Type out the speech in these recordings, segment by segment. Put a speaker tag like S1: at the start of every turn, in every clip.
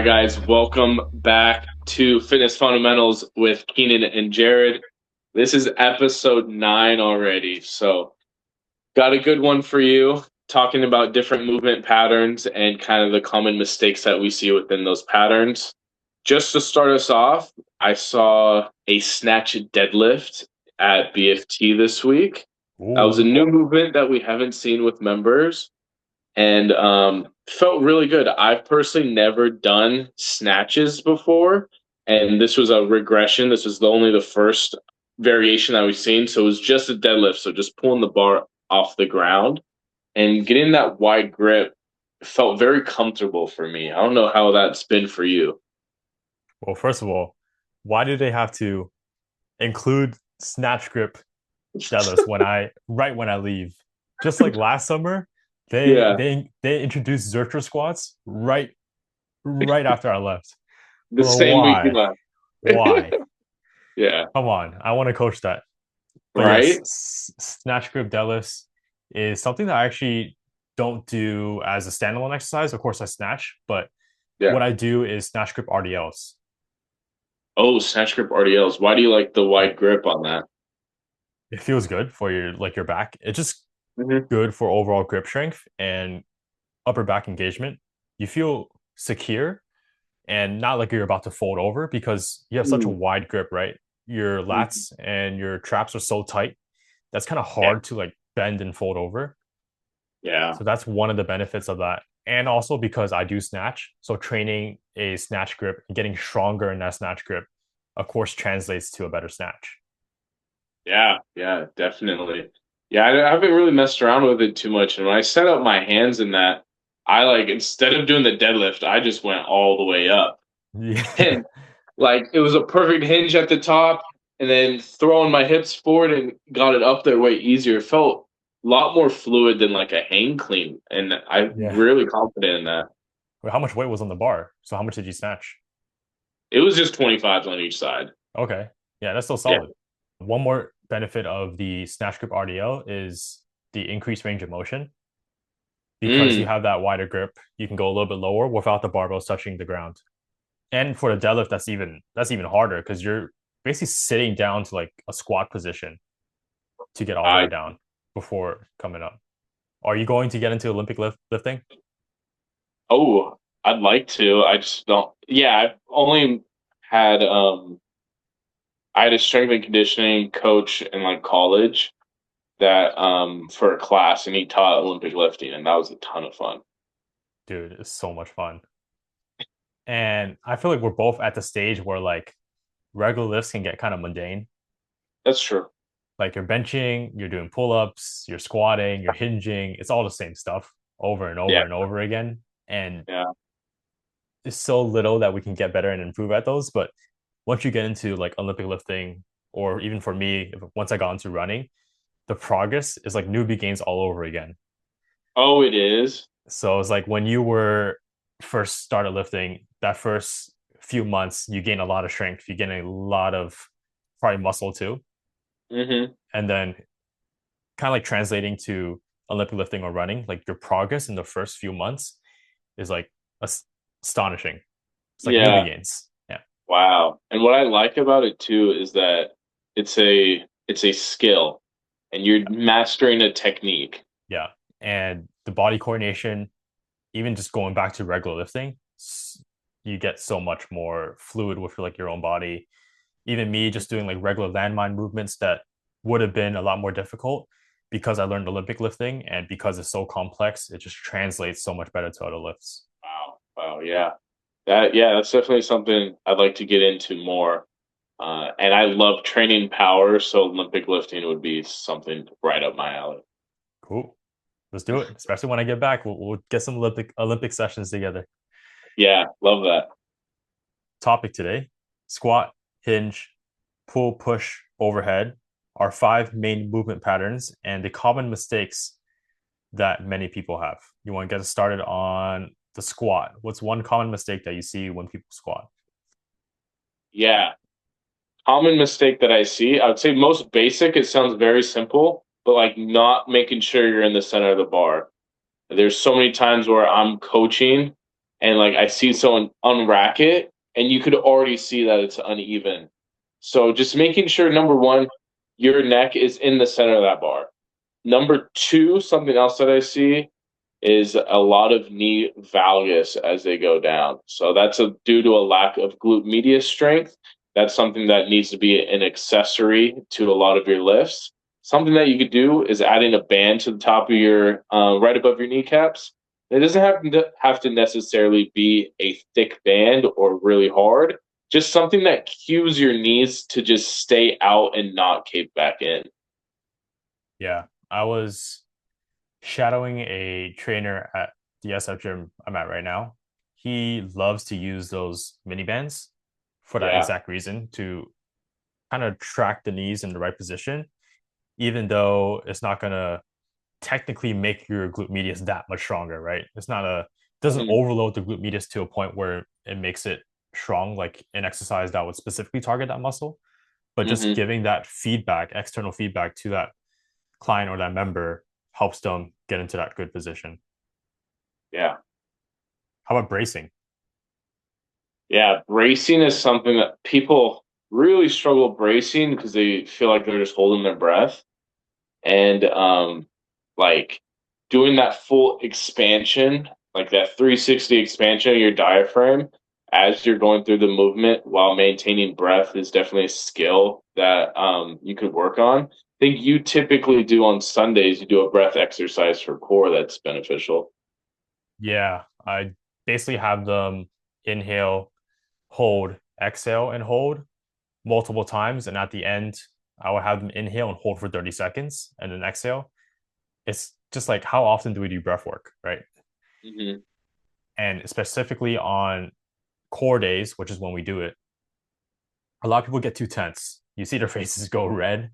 S1: right, guys, welcome back to Fitness Fundamentals with Keenan and Jared. This is episode 9 already, so got a good one for you, talking about different movement patterns and kind of the common mistakes that we see within those patterns. Just to start us off, I saw a snatch deadlift at BFT this week. That was a
S2: Ooh.
S1: new movement that we haven't seen with members and felt really good. I've personally never done snatches before, and this was a regression. This was only the first variation that we've seen, so it was just a deadlift, so just pulling the bar off the ground and getting that wide grip felt very comfortable for me. I don't know how that's been for you.
S2: Well, first of all, why do they have to include snatch grip deadlifts when I leave? Just like last summer, they
S1: Yeah,
S2: they they introduced Zercher squats right after I left.
S1: the
S2: Well,
S1: same week you
S2: why?
S1: left.
S2: Why?
S1: Yeah,
S2: Come on, I want to coach that. But yes,
S1: right?
S2: snatch grip deadlifts is something that I actually don't do as a standalone exercise. Of course, I snatch, but
S1: Yeah.
S2: what I do is snatch grip RDLs.
S1: Oh, snatch grip RDLs. Why do you like the wide grip on that?
S2: It feels good for your back. It's just
S1: Mhm.
S2: good for overall grip strength and upper back engagement. You feel secure and not like you're about to fold over because you have such a
S1: Mm.
S2: wide grip, right? Your
S1: Mhm.
S2: lats and your traps are so tight. That's kind of
S1: Yeah.
S2: hard to like bend and fold over.
S1: Yeah.
S2: So that's one of the benefits of that. And also because I do snatch, so training a snatch grip and getting stronger in that snatch grip, of course, translates to a better snatch.
S1: Yeah, yeah, definitely. Yeah, I haven't really messed around with it too much. And when I set up my hands in that, I like instead of doing the deadlift, I just went all the way up.
S2: Yeah.
S1: And like it was a perfect hinge at the top, and then throwing my hips forward and got it up there way easier. It felt a lot more fluid than like a hang clean. And I'm
S2: Yeah.
S1: really confident in that.
S2: Wait, how much weight was on the bar? So how much did you snatch?
S1: It was just 25s on each side.
S2: Okay. Yeah, that's still
S1: Yeah.
S2: solid. One more benefit of the snatch grip RDL is the increased range of motion. Because you
S1: Mm.
S2: have that wider grip, you can go a little bit lower without the barbells touching the ground. And for the deadlift, that's even harder because you're basically sitting down to like a squat position to get all the way
S1: I
S2: down before coming up. Are you going to get into Olympic lifting?
S1: Oh, I'd like to. I just don't. Yeah, I've only had I had a strength and conditioning coach in like college that for a class and he taught Olympic lifting and that was a ton of fun.
S2: Dude, it's so much fun. And I feel like we're both at the stage where like regular lifts can get kind of mundane.
S1: That's true.
S2: Like you're benching, you're doing pull-ups, you're squatting, you're hinging. It's all the same stuff over and over
S1: Yeah,
S2: and over again. And
S1: yeah.
S2: it's so little that we can get better and improve at those. But once you get into like Olympic lifting, or even for me, once I got into running, the progress is like newbie gains all over again.
S1: Oh, it is.
S2: So it's like when you were first started lifting, that first few months, you gain a lot of strength, you gain a lot of probably muscle too.
S1: Mm-hmm.
S2: And then kind of like translating to Olympic lifting or running, like your progress in the first few months is like astonishing. It's like newbie
S1: Yeah.
S2: gains. Yeah.
S1: Wow. And what I like about it too is that it's a skill and you're mastering a technique.
S2: Yeah. And the body coordination, even just going back to regular lifting, you get so much more fluid with like your own body. Even me just doing like regular landmine movements that would have been a lot more difficult because I learned Olympic lifting and because it's so complex, it just translates so much better to other lifts.
S1: Wow. Wow. Yeah. That's definitely something I'd like to get into more. And I love training power, so Olympic lifting would be something right up my alley.
S2: Cool. Let's do it. Especially when I get back, we'll get some Olympic sessions together.
S1: Yeah, love that.
S2: Topic today: squat, hinge, pull, push, overhead are five main movement patterns and the common mistakes that many people have. You want to get us started on the squat. What's one common mistake that you see when people squat?
S1: Yeah. Common mistake that I see, I would say most basic, it sounds very simple, but like not making sure you're in the center of the bar. There's so many times where I'm coaching and like I see someone unrack it, and you could already see that it's uneven. So just making sure number one, your neck is in the center of that bar. Number two, something else that I see is a lot of knee valgus as they go down. So that's due to a lack of glute medius strength. That's something that needs to be an accessory to a lot of your lifts. Something that you could do is adding a band to the top of your right above your kneecaps. It doesn't have to necessarily be a thick band or really hard. Just something that cues your knees to just stay out and not cave back in.
S2: Yeah, I was shadowing a trainer at the SF gym I'm at right now. He loves to use those mini bands for that
S1: Yeah.
S2: exact reason, to kind of track the knees in the right position, even though it's not going to technically make your glute medius that much stronger, right? It's not a doesn't
S1: Mhm.
S2: overload the glute medius to a point where it makes it strong, like an exercise that would specifically target that muscle, but just
S1: Mhm.
S2: giving that feedback, external feedback to that client or that member helps them get into that good position.
S1: Yeah.
S2: How about bracing?
S1: Yeah, bracing is something that people really struggle bracing because they feel like they're just holding their breath. And like doing that full expansion, like that 360 expansion of your diaphragm as you're going through the movement while maintaining breath is definitely a skill that you could work on. I think you typically do on Sundays, you do a breath exercise for core that's beneficial.
S2: Yeah, I basically have them inhale, hold, exhale, and hold multiple times. And at the end, I would have them inhale and hold for 30 seconds and then exhale. It's just like, how often do we do breath work, right?
S1: Hmm.
S2: And specifically on core days, which is when we do it, a lot of people get too tense. You see their faces go red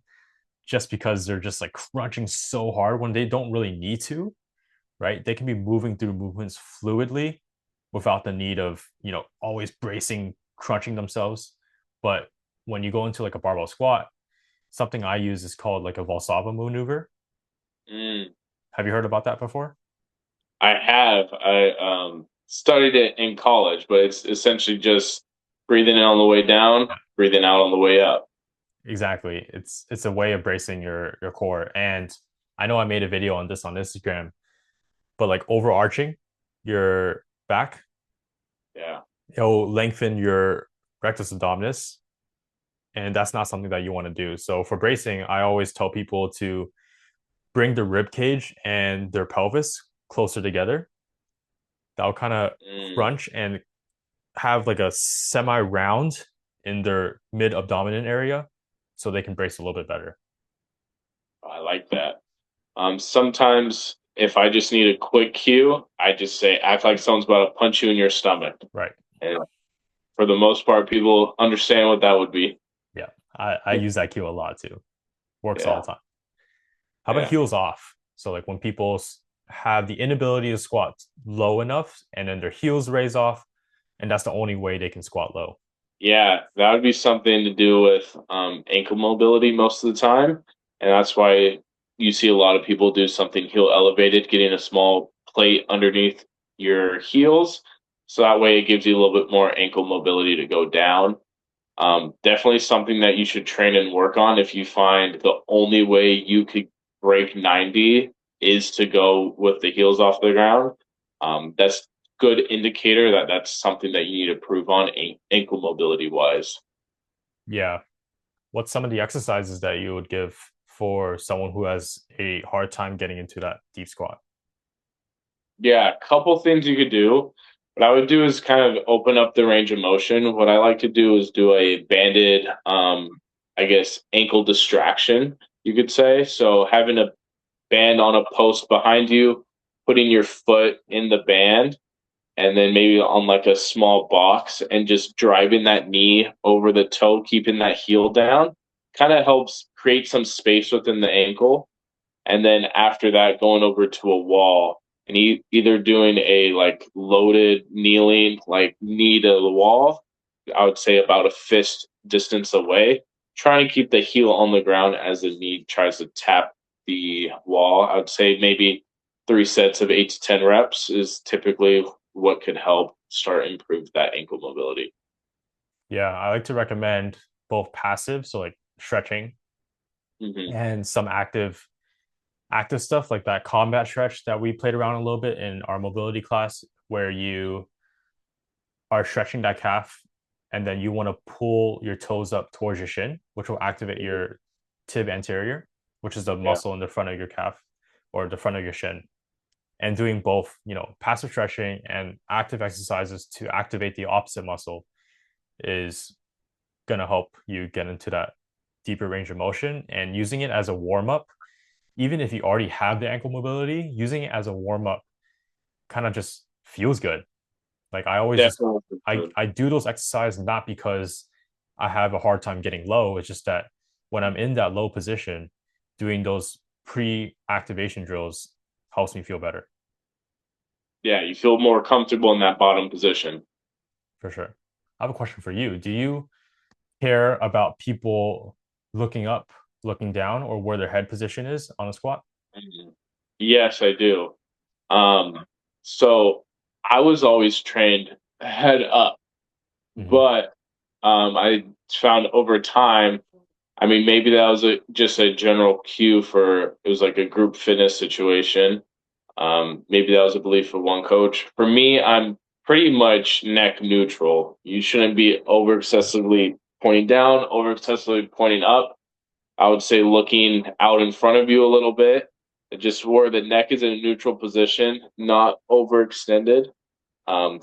S2: just because they're just like crunching so hard when they don't really need to, right? They can be moving through movements fluidly without the need of, always bracing, crunching themselves. But when you go into like a barbell squat, something I use is called like a Valsalva maneuver.
S1: Mm.
S2: Have you heard about that before?
S1: I have. I studied it in college, but it's essentially just breathing in on the way down,
S2: Yeah,
S1: breathing out on the way up.
S2: exactly. It's a way of bracing your core. And I know I made a video on this on Instagram, but like overarching your back,
S1: Yeah.
S2: it'll lengthen your rectus abdominis, and that's not something that you want to do. So for bracing, I always tell people to bring the rib cage and their pelvis closer together. That'll kind of
S1: Mm.
S2: crunch and have like a semi round in their mid abdomen area, so they can brace a little bit better.
S1: I like that. Sometimes if I just need a quick cue, I just say, act like someone's about to punch you in your stomach.
S2: Right.
S1: And for the most part, people understand what that would be.
S2: Yeah. I use that cue a lot too. Works all
S1: Yeah.
S2: the time. How about
S1: Yeah.
S2: heels off? So like when people have the inability to squat low enough and then their heels raise off, and that's the only way they can squat low.
S1: Yeah. That would be something to do with ankle mobility most of the time. And that's why you see a lot of people do something heel elevated, getting a small plate underneath your heels. So that way it gives you a little bit more ankle mobility to go down. Definitely something that you should train and work on if you find the only way you could break 90 is to go with the heels off the ground. That's good indicator that that's something that you need to prove on ankle mobility wise.
S2: Yeah. What's some of the exercises that you would give for someone who has a hard time getting into that deep squat?
S1: Yeah, a couple things you could do. What I would do is kind of open up the range of motion. What I like to do is do a banded, I guess, ankle distraction, you could say. So having a band on a post behind you, putting your foot in the band, and then maybe on like a small box and just driving that knee over the toe, keeping that heel down, kind of helps create some space within the ankle. And then after that, going over to a wall and either doing a like loaded kneeling, like knee to the wall, I would say about a fist distance away. Try and keep the heel on the ground as the knee tries to tap the wall. I would say maybe 3 sets of 8 to 10 reps is typically what could help start improve that ankle mobility.
S2: Yeah, I like to recommend both passive, so like stretching,
S1: Hmm.
S2: and some active stuff like that combat stretch that we played around a little bit in our mobility class, where you are stretching that calf and then you want to pull your toes up towards your shin, which will activate your tib anterior, which is the
S1: Yeah.
S2: muscle in the front of your calf or the front of your shin. And doing both, passive stretching and active exercises to activate the opposite muscle is going to help you get into that deeper range of motion, and using it as a warm up. Even if you already have the ankle mobility, using it as a warm up kind of just feels good. Like I always just
S1: Definitely.
S2: I do those exercises not because I have a hard time getting low. It's just that when I'm in that low position, doing those pre-activation drills helps me feel better
S1: Yeah, you feel more comfortable in that bottom position.
S2: for sure. I have a question for you. Do you care about people looking up, looking down, or where their head position is on a squat?
S1: Mhm. Yes, I do. Um, so I was always trained head up,
S2: Mm-hmm.
S1: but I found over time, I mean, maybe that was just a general cue for it was like a group fitness situation. Maybe that was a belief of one coach. For me, I'm pretty much neck neutral. You shouldn't be over excessively pointing down, over excessively pointing up. I would say looking out in front of you a little bit, just where the neck is in a neutral position, not overextended.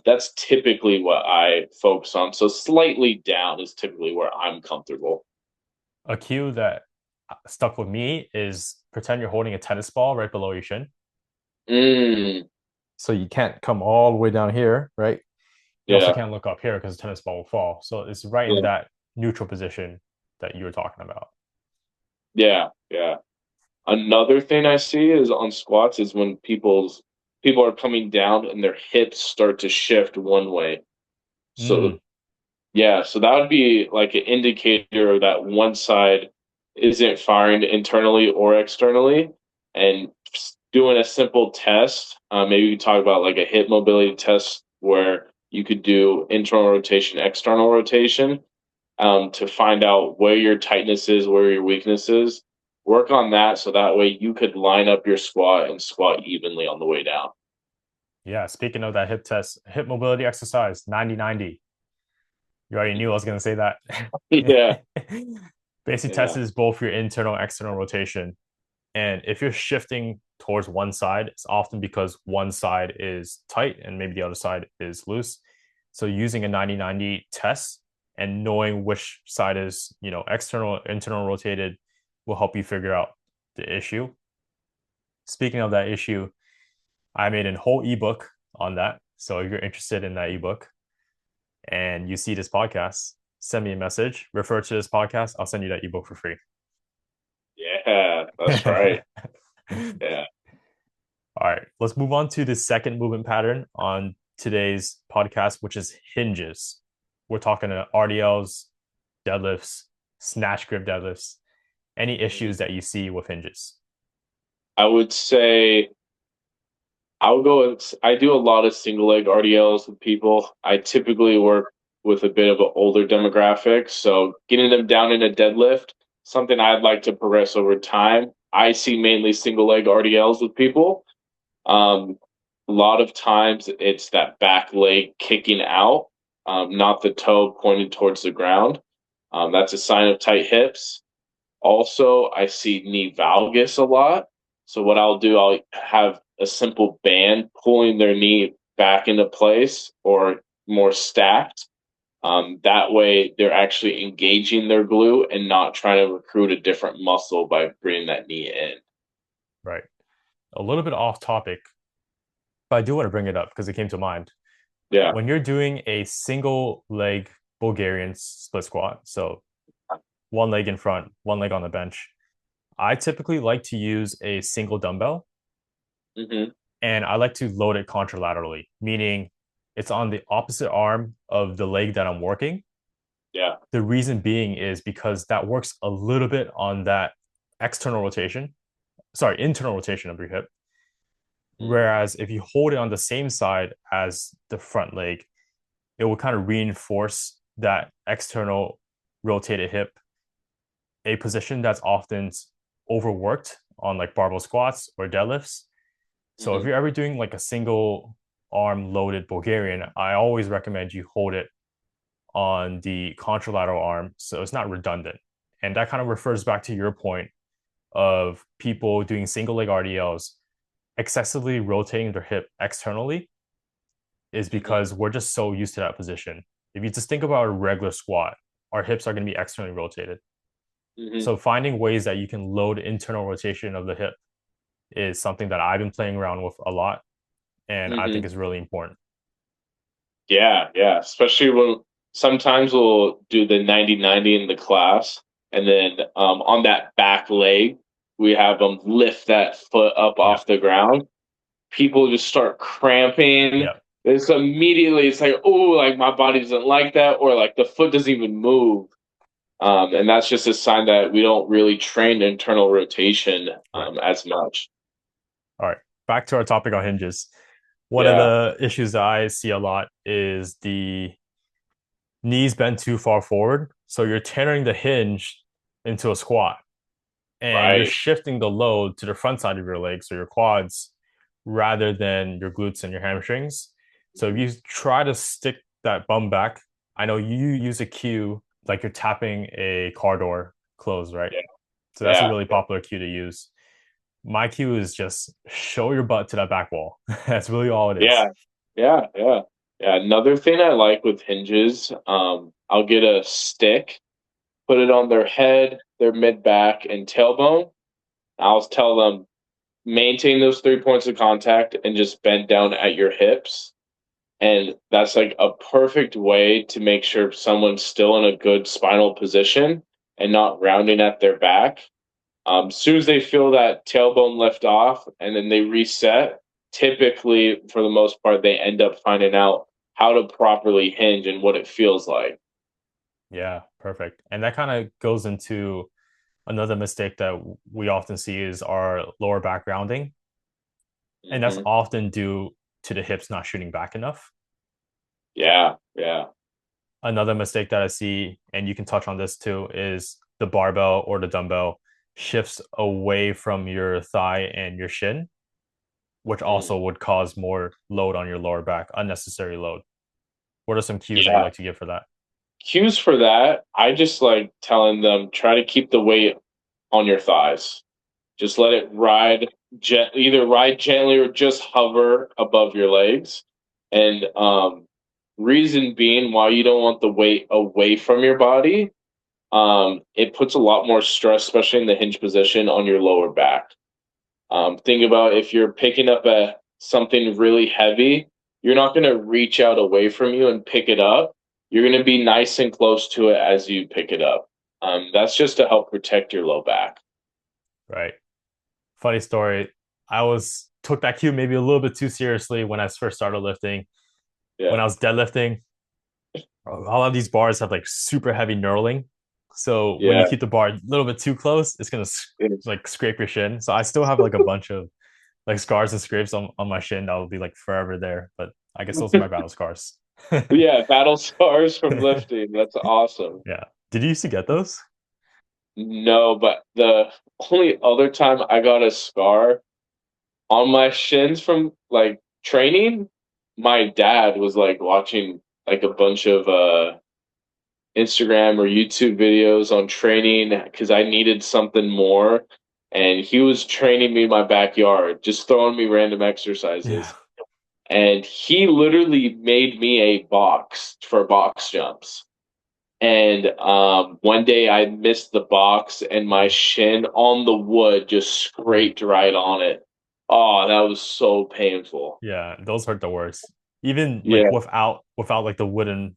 S1: That's typically what I focus on. So slightly down is typically where I'm comfortable.
S2: A cue that stuck with me is pretend you're holding a tennis ball right below your shin.
S1: Mm,
S2: So you can't come all the way down here, right? You also
S1: yeah,
S2: can't look up here because the tennis ball will fall. So it's right in
S1: yeah,
S2: that neutral position that you were talking about.
S1: yeah, yeah. Another thing I see is on squats is when people are coming down and their hips start to shift one way.
S2: Mm,
S1: So yeah, so that would be like an indicator that one side isn't firing internally or externally. And doing a simple test, maybe you talk about like a hip mobility test where you could do internal rotation, external rotation, to find out where your tightness is, where your weakness is. Work on that so that way you could line up your squat and squat evenly on the way down.
S2: yeah. Speaking of that hip test, hip mobility exercise 90-90. You already knew I was going to say that.
S1: Yeah,
S2: Basic test
S1: yeah,
S2: is both your internal and external rotation. And if you're shifting towards one side, it's often because one side is tight and maybe the other side is loose. So using a 90-90 test and knowing which side is, external, internal rotated will help you figure out the issue. Speaking of that issue, I made a whole ebook on that. So if you're interested in that ebook and you see this podcast, send me a message, refer to this podcast. I'll send you that ebook for free.
S1: yeah, that's right. Yeah.
S2: All right, let's move on to the second movement pattern on today's podcast, which is hinges. We're talking RDLs, deadlifts, snatch grip deadlifts, any issues that you see with hinges.
S1: I would say I'll go with, I do a lot of single leg RDLs with people. I typically work with a bit of an older demographic. So getting them down in a deadlift, something I'd like to progress over time. I see mainly single leg RDLs with people. Um, a lot of times it's that back leg kicking out, not the toe pointed towards the ground. That's a sign of tight hips. Also, I see knee valgus a lot. So what I'll do, I'll have a simple band pulling their knee back into place or more stacked. That way, they're actually engaging their glute and not trying to recruit a different muscle by bringing that knee in.
S2: Right. A little bit off topic, but I do want to bring it up because it came to mind.
S1: Yeah.
S2: When you're doing a single leg Bulgarian split squat, so one leg in front, one leg on the bench, I typically like to use a single dumbbell
S1: Hmm.
S2: and I like to load it contralaterally, meaning it's on the opposite arm of the leg that I'm working.
S1: Yeah.
S2: The reason being is because that works a little bit on that external rotation, sorry, internal rotation of your hip.
S1: Mm.
S2: Whereas if you hold it on the same side as the front leg, it will kind of reinforce that external rotated hip, a position that's often overworked on like barbell squats or deadlifts. So if
S1: Mhm.
S2: you're ever doing like a single arm loaded Bulgarian, I always recommend you hold it on the contralateral arm so it's not redundant. And that kind of refers back to your point of people doing single leg RDLs excessively rotating their hip externally is
S1: Mhm.
S2: because we're just so used to that position. If you just think about a regular squat, our hips are going to be externally rotated.
S1: Mhm.
S2: So finding ways that you can load internal rotation of the hip is something that I've been playing around with a lot and I think
S1: Mhm.
S2: is really important.
S1: Yeah, yeah. Especially when sometimes we'll do the 90-90 in the class, and then on that back leg, we have them lift that foot up
S2: Yeah.
S1: off the ground. People just start cramping.
S2: Yeah.
S1: It's like, oh, like my body doesn't like that, or like the foot doesn't even move. And that's just a sign that we don't really train internal rotation
S2: Right.
S1: as much.
S2: All right. Back to our topic on hinges. One of
S1: Yeah,
S2: the issues that I see a lot is the knees bend too far forward. So you're tethering the hinge into a squat and you're
S1: right.
S2: shifting the load to the front side of your legs, so your quads, rather than your glutes and your hamstrings. So if you try to stick that bum back, I know you use a cue like you're tapping a car door closed, right?
S1: Yeah,
S2: So that's a
S1: yeah,
S2: really popular cue to use. My cue is just show your butt to that back wall. That's really all it is.
S1: yeah, yeah, yeah. Yeah. Another thing I like with hinges, I'll get a stick, put it on their head, their mid back, and tailbone. I'll tell them maintain those 3 points of contact and just bend down at your hips. And that's like a perfect way to make sure someone's still in a good spinal position and not rounding at their back. As soon as they feel that tailbone lift off and then they reset, typically, for the most part, they end up finding out how to properly hinge and what it feels like.
S2: Yeah, perfect. And that kind of goes into another mistake that we often see is our lower back rounding. And that's
S1: Hmm.
S2: often due to the hips not shooting back enough.
S1: Yeah, yeah.
S2: Another mistake that I see, and you can touch on this too, is the barbell or the dumbbell shifts away from your thigh and your shin, which
S1: Mm.
S2: also would cause more load on your lower back, unnecessary load. What are some cues that you
S1: Yeah.
S2: like to give for that?
S1: Cues for that, I just like telling them try to keep the weight on your thighs. Just let it ride, either ride gently or just hover above your legs. And reason being why you don't want the weight away from your body, it puts a lot more stress, especially in the hinge position, on your lower back. Think about if you're picking up something really heavy, you're not going to reach out away from you and pick it up. You're going to be nice and close to it as you pick it up. That's just to help protect your low back.
S2: Right. Funny story. I was took that cue maybe a little bit too seriously when I first started lifting. When
S1: Yeah.
S2: I was deadlifting, a lot of these bars have like super heavy knurling. So when you
S1: Yeah.
S2: keep the bar a little bit too close, it's gonna
S1: It's-
S2: like scrape your shin. So I still have like a bunch of like scars and scrapes on my shin that will be like forever there. But I guess those are my battle scars.
S1: yeah. Battle scars from lifting. That's awesome.
S2: Yeah. Did you used to get those?
S1: No, but the only other time I got a scar on my shins from like training, my dad was like watching like a bunch of Instagram or YouTube videos on training because I needed something more. And he was training me in my backyard, just throwing me random
S2: Yeah.
S1: exercises. And he literally made me a box for box jumps. And one day I missed the box and my shin on the wood just scraped right on it. Oh, that was so painful.
S2: Yeah, those hurt the worst. Even like
S1: Yeah.
S2: without like the wooden,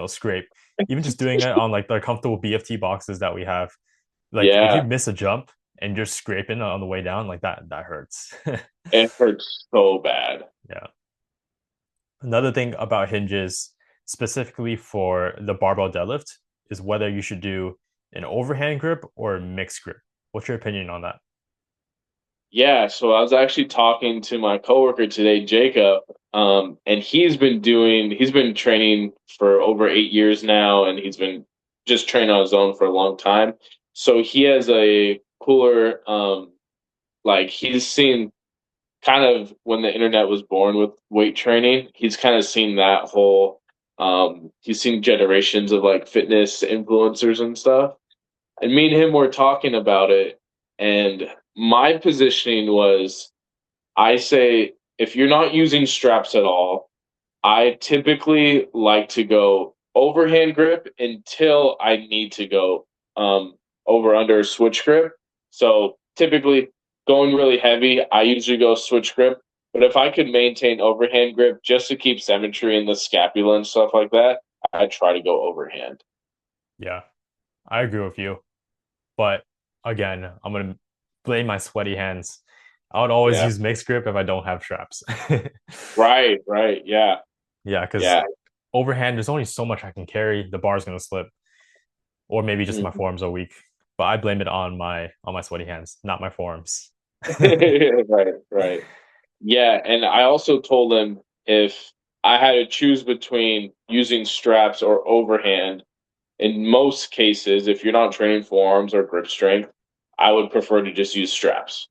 S2: scrape. Even just doing it on like the comfortable BFT boxes that we have. Like if you
S1: Yeah.
S2: miss a jump and you're scraping on the way down, like that hurts.
S1: It hurts so bad.
S2: Yeah. Another thing about hinges, specifically for the barbell deadlift, is whether you should do an overhand grip or a mixed grip. What's your opinion on that?
S1: Yeah, so I was actually talking to my coworker today, Jacob, and he's been training for over 8 years now, and he's been just training on his own for a long time. So he has a cooler, like he's seen kind of when the internet was born with weight training. He's kind of seen that whole, he's seen generations of like fitness influencers and stuff. And me and him were talking about it, and my positioning was I say if you're not using straps at all, I typically like to go overhand grip until I need to go over under switch grip. So typically going really heavy, I usually go switch grip. But if I could maintain overhand grip just to keep symmetry in the scapula and stuff like that, I try to go overhand.
S2: Yeah, I agree with you. But again, I'm gonna blame my sweaty hands. I would always
S1: Yeah.
S2: use mixed grip if I don't have straps.
S1: Right, right. Yeah.
S2: Yeah, because
S1: Yeah.
S2: overhand, there's only so much I can carry. The bar's gonna slip, or maybe just my
S1: Mhm.
S2: forearms are weak. But I blame it on my sweaty hands, not my forearms.
S1: Right, right. Yeah, and I also told him if I had to choose between using straps or overhand, in most cases, if you're not training forearms or grip strength, I would prefer to just use straps.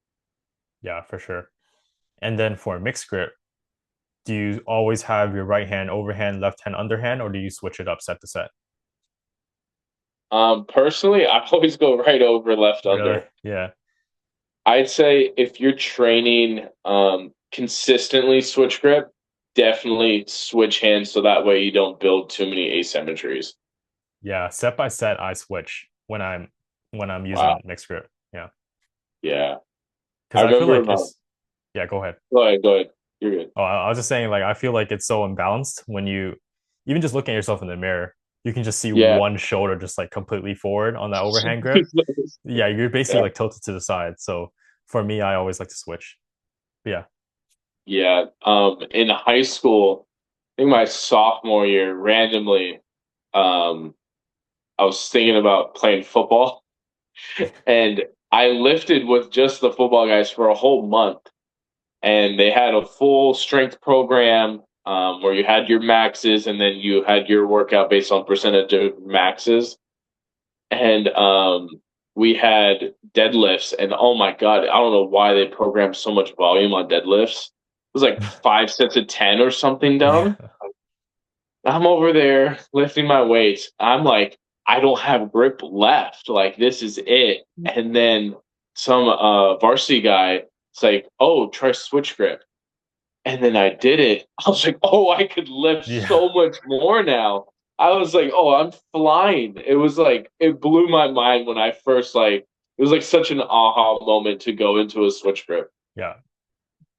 S2: Yeah, for sure. And then for mixed grip, do you always have your right hand overhand, left hand underhand, or do you switch it up set to set?
S1: Personally, I always go right over left
S2: Really?
S1: under.
S2: Yeah.
S1: I'd say if you're training consistently switch grip, definitely switch hands so that way you don't build too many asymmetries.
S2: Yeah. Set by set, I switch when I'm
S1: Wow.
S2: using mixed grip. Yeah.
S1: Yeah. I
S2: Because I feel
S1: remember
S2: like
S1: my
S2: it's yeah, go ahead.
S1: go ahead, go ahead. You're good.
S2: Oh, I was just saying, like, I feel like it's so imbalanced when you even just looking at yourself in the mirror, you can just see
S1: Yeah.
S2: one shoulder just like completely forward on that overhand grip. Yeah, you're basically
S1: Yeah.
S2: like tilted to the side. So for me, I always like to switch. But yeah.
S1: Yeah. In high school, I think my sophomore year, randomly, um, I was thinking about playing football and I lifted with just the football guys for a whole month. And they had a full strength program where you had your maxes and then you had your workout based on percentage of maxes. And we had deadlifts, and oh my god, I don't know why they programmed so much volume on deadlifts. It was like 5 sets of 10 or something
S2: Yeah.
S1: done. I'm over there lifting my weights. I'm like, I don't have grip left. Like this is it. And then some varsity guy, it's like, oh, try switch grip. And then I did it. I was like, oh, I could lift
S2: Yeah.
S1: so much more now. I was like, oh, I'm flying. It was like it blew my mind when I first like it was like such an aha moment to go into a switch grip.
S2: Yeah.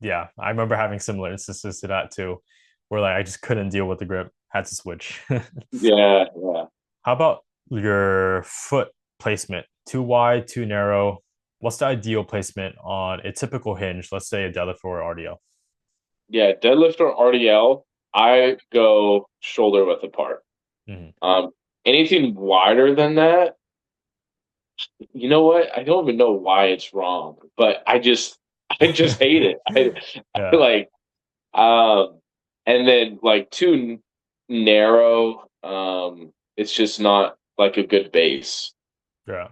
S2: Yeah. I remember having similar instances to that too, where like I just couldn't deal with the grip, had to switch.
S1: Yeah, yeah.
S2: How about your foot placement? Too wide, too narrow? What's the ideal placement on a typical hinge? Let's say a deadlift or RDL.
S1: Yeah, deadlift or RDL, I go shoulder width apart.
S2: Mhm.
S1: Um, Anything wider than that, you know what? I don't even know why it's wrong, but I just hate it. I
S2: Yeah,
S1: like and then like too narrow, it's just not like a good base.
S2: yeah.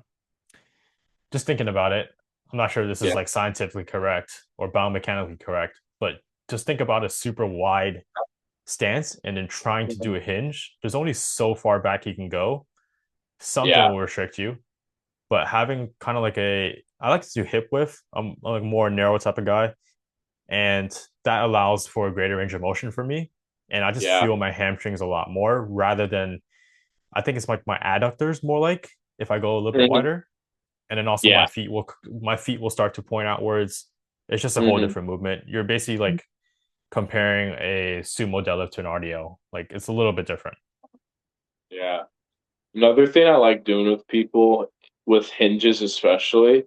S2: Just thinking about it, I'm not sure this is
S1: Yeah.
S2: like scientifically correct or biomechanically correct, but just think about a super wide stance and then trying to do
S1: Mhm.
S2: a hinge. There's only so far back you can go. Something
S1: Yeah.
S2: will restrict you, but having kind of like I like to do hip width. I'm like more narrow type of guy, and that allows for a greater range of motion for me. And I just
S1: Yeah.
S2: feel my hamstrings a lot more rather than I think it's like my adductors more like if I go a little bit
S1: Hmm.
S2: wider. And then also
S1: Yeah.
S2: my feet will start to point outwards. It's just a whole
S1: Hmm.
S2: different movement. You're basically like comparing a sumo deadlift to an RDO. Like it's a little bit different.
S1: Yeah. Another thing I like doing with people with hinges especially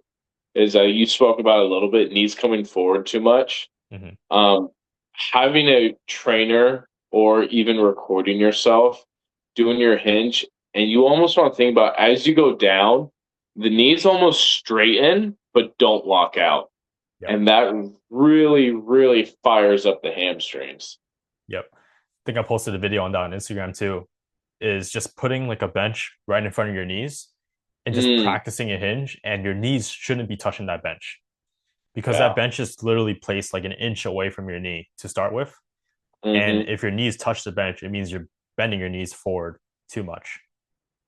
S1: is you spoke about a little bit knees coming forward too much.
S2: Mm-hmm.
S1: Um, Having a trainer or even recording yourself doing your hinge, and you almost want to think about as you go down, the knees almost straighten but don't lock out.
S2: Yep.
S1: and that really, really fires up the hamstrings.
S2: Yep. I think I posted a video on that on Instagram too. Is just putting like a bench right in front of your knees and just
S1: Mm,
S2: practicing a hinge, and your knees shouldn't be touching that bench because that
S1: yeah.
S2: bench is literally placed like an inch away from your knee to start with. And
S1: Hmm.
S2: if your knees touch the bench, it means you're bending your knees forward too much.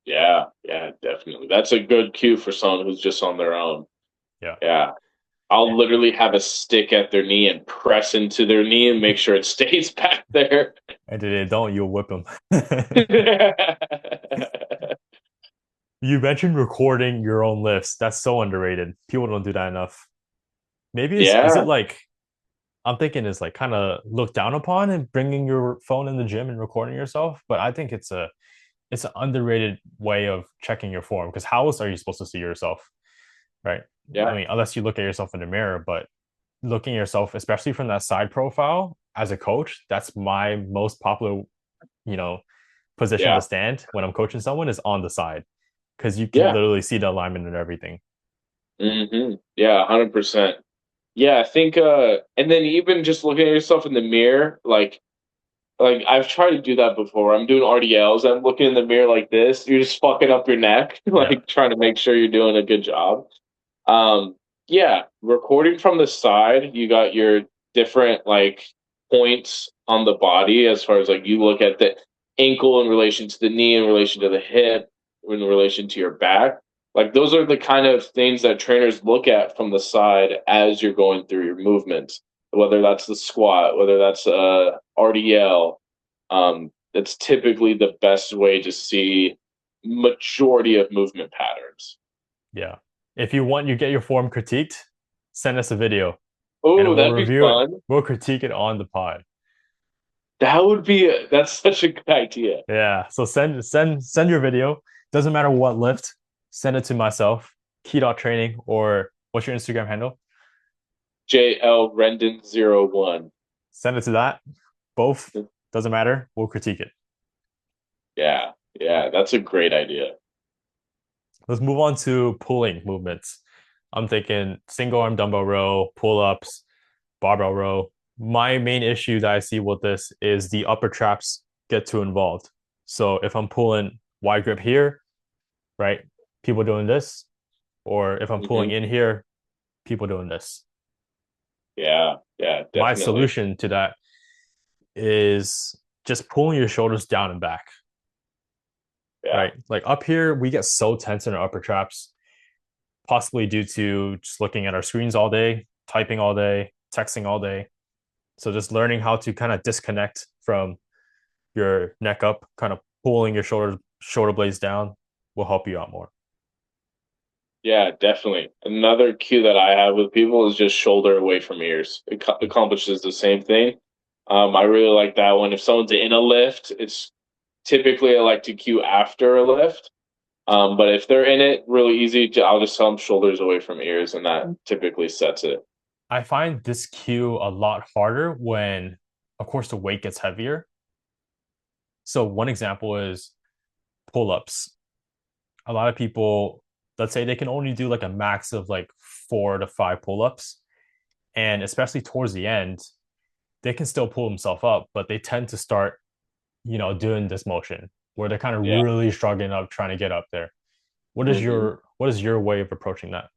S1: Yeah, yeah, definitely. That's a good cue for someone who's just on their own.
S2: Yeah.
S1: Yeah. I'll literally have a stick at their knee and press into their knee and make sure it stays back there.
S2: And if they don't, you'll whip them. You mentioned recording your own lifts. That's so underrated. People don't do that enough. Maybe is it
S1: Yeah,
S2: like I'm thinking is like kind of looked down upon and bringing your phone in the gym and recording yourself, but I think it's an underrated way of checking your form because how else are you supposed to see yourself, right? I
S1: yeah,
S2: mean, unless you look at yourself in the mirror, but looking at yourself, especially from that side profile as a coach, that's my most popular, you know, position to
S1: yeah,
S2: stand when I'm coaching someone is on the side because you can
S1: yeah.
S2: literally see the alignment and everything.
S1: Yeah, 100%. Yeah, I think and then even just looking at yourself in the mirror, like I've tried to do that before. I'm doing RDLs, I'm looking in the mirror like this, you're just fucking up your neck,
S2: Yeah.
S1: like trying to make sure you're doing a good job. Um, yeah, recording from the side, you got your different like points on the body as far as like you look at the ankle in relation to the knee, in relation to the hip, in relation to your back. Like those are the kind of things that trainers look at from the side as you're going through your movements, whether that's the squat, whether that's RDL. That's typically the best way to see majority of movement patterns.
S2: Yeah. If you want you get your form critiqued, send us a video and
S1: Oh,
S2: we'll
S1: that'd be
S2: review it.
S1: fun.
S2: We'll critique it on the pod.
S1: That's such a good idea.
S2: Yeah. So send your video. Doesn't matter what lift. Send it to myself, Key Training, or what's your Instagram handle?
S1: JL Rendon 01.
S2: Send it to that. Both doesn't matter. We'll critique it.
S1: Yeah, yeah, that's a great idea.
S2: Let's move on to pulling movements. I'm thinking single arm dumbbell row, pull ups, barbell row. My main issue that I see with this is the upper traps get too involved. So if I'm pulling wide grip here, right, people doing this, or if I'm pulling
S1: Hmm.
S2: in here, people doing this.
S1: Yeah, yeah,
S2: My
S1: definitely.
S2: solution to that is just pulling your shoulders down and back,
S1: Yeah,
S2: right? Like up here, we get so tense in our upper traps, possibly due to just looking at our screens all day, typing all day, texting all day. So just learning how to kind of disconnect from your neck up, kind of pulling your shoulder blades down will help you out more.
S1: yeah, definitely. Another cue that I have with people is just shoulder away from ears. It accomplishes the same thing. I really like that one. If someone's in a lift, it's typically I like to cue after a lift. But if they're in it, really easy to, I'll just tell them shoulders away from ears, and that typically sets it.
S2: I find this cue a lot harder when, of course, the weight gets heavier. So one example is pull-ups. A lot of people, let's say they can only do like a max of like 4 to 5 pull-ups. And especially towards the end, they can still pull themselves up, but they tend to start, doing this motion where they're kind of
S1: Yeah.
S2: really struggling up trying to get up there.
S1: Hmm.
S2: What is your way of approaching that?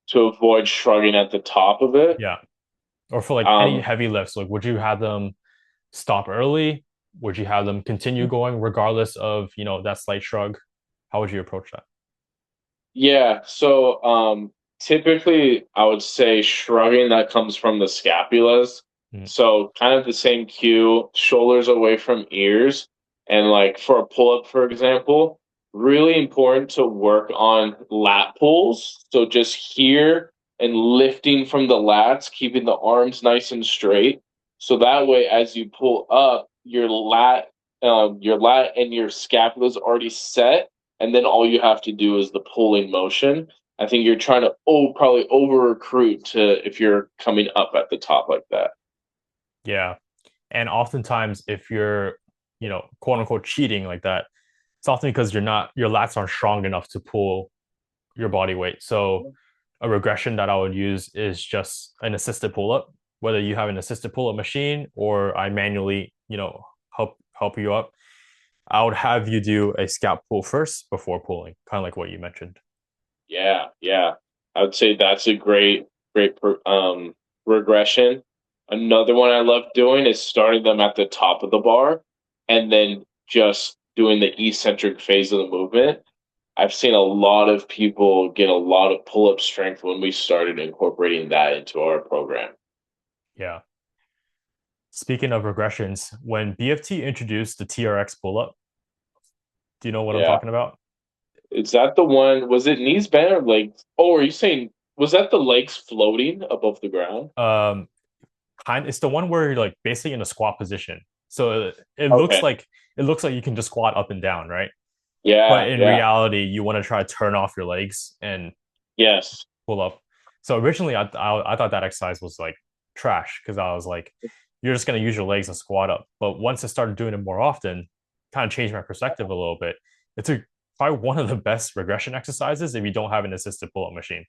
S1: To avoid shrugging at the top of it.
S2: Yeah. Or for like any
S1: Um,
S2: heavy lifts, like would you have them stop early? Would you have them continue going regardless of, that slight shrug? How would you approach that?
S1: yeah. So typically, I would say shrugging that comes from the scapulas.
S2: Mm,
S1: So kind of the same cue, shoulders away from ears, and like for a pull up, for example, really important to work on lat pulls. So just here and lifting from the lats, keeping the arms nice and straight. So that way, as you pull up, your lat and your scapula is already set, and then all you have to do is the pulling motion. I think you're trying to probably over recruit to if you're coming up at the top like that.
S2: yeah. And oftentimes if you're, quote unquote cheating like that, it's often because your lats aren't strong enough to pull your body weight. So a regression that I would use is just an assisted pull up. Whether you have an assisted pull up machine or I manually, help you up, I would have you do a scalp pull first before pulling, kind of like what you mentioned.
S1: Yeah, yeah. I would say that's a great regression. Another one I love doing is starting them at the top of the bar and then just doing the eccentric phase of the movement. I've seen a lot of people get a lot of pull-up strength when we started incorporating that into our program.
S2: Yeah. Speaking of regressions, when BFT introduced the TRX pull up, do you know what I'm
S1: Yeah.
S2: talking about?
S1: Is that the one? Was it knees bent or legs? Oh, are you saying was that the legs floating above the ground?
S2: Um, it's the one where you're like basically in a squat position. So
S1: Okay.
S2: it looks like you can just squat up and down, right? But
S1: Yeah,
S2: in
S1: yeah.
S2: reality, you want to try to turn off your legs and
S1: Yes.
S2: pull up. So originally, I thought that exercise was like trash because I was like, you're just gonna use your legs and squat up. But once I started doing it more often, kind of changed my perspective a little bit. It's probably one of the best regression exercises if you don't have an assisted pull up machine.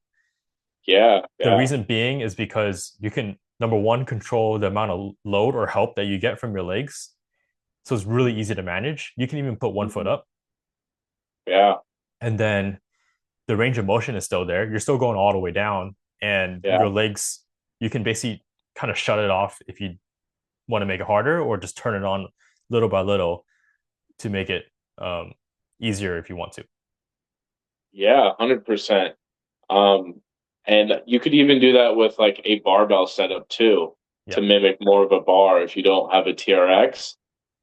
S1: Yeah,
S2: The
S1: yeah.
S2: reason being is because you can, number one, control the amount of load or help that you get from your legs. So it's really easy to manage. You can even put one foot
S1: Mhm.
S2: up,
S1: Yeah,
S2: and then the range of motion is still there. You're still going all the way down, and
S1: yeah.
S2: your legs, you can basically kind of shut it off if you want to make it harder, or just turn it on little by little to make it um, easier if you want to.
S1: Yeah, 100%. Um, and you could even do that with like a barbell setup too, to
S2: Yeah,
S1: mimic more of a bar if you don't have a TRX.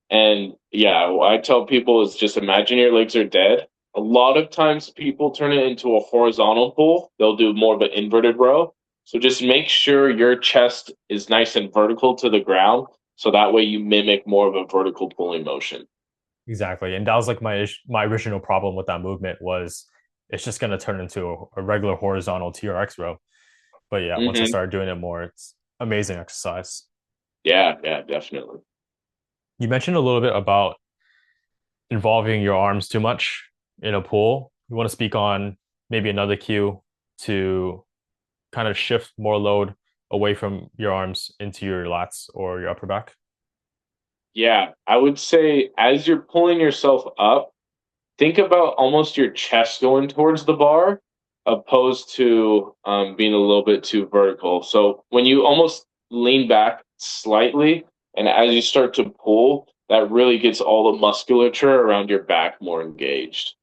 S1: And yeah, what I tell people is just imagine your legs are dead. A lot of times people turn it into a horizontal pull. They'll do more of an inverted row. So just make sure your chest is nice and vertical to the ground. So that way you mimic more of a vertical pulling motion.
S2: exactly. And that was like my original problem with that movement was it's just going to turn into a regular horizontal TRX row. But yeah, once I
S1: Hmm.
S2: started doing it more, it's amazing exercise.
S1: Yeah, yeah, definitely.
S2: You mentioned a little bit about involving your arms too much in a pull. You want to speak on maybe another cue to kind of shift more load away from your arms into your lats or your upper back?
S1: Yeah, I would say as you're pulling yourself up, think about almost your chest going towards the bar opposed to being a little bit too vertical. So when you almost lean back slightly and as you start to pull, that really gets all the musculature around your back more engaged.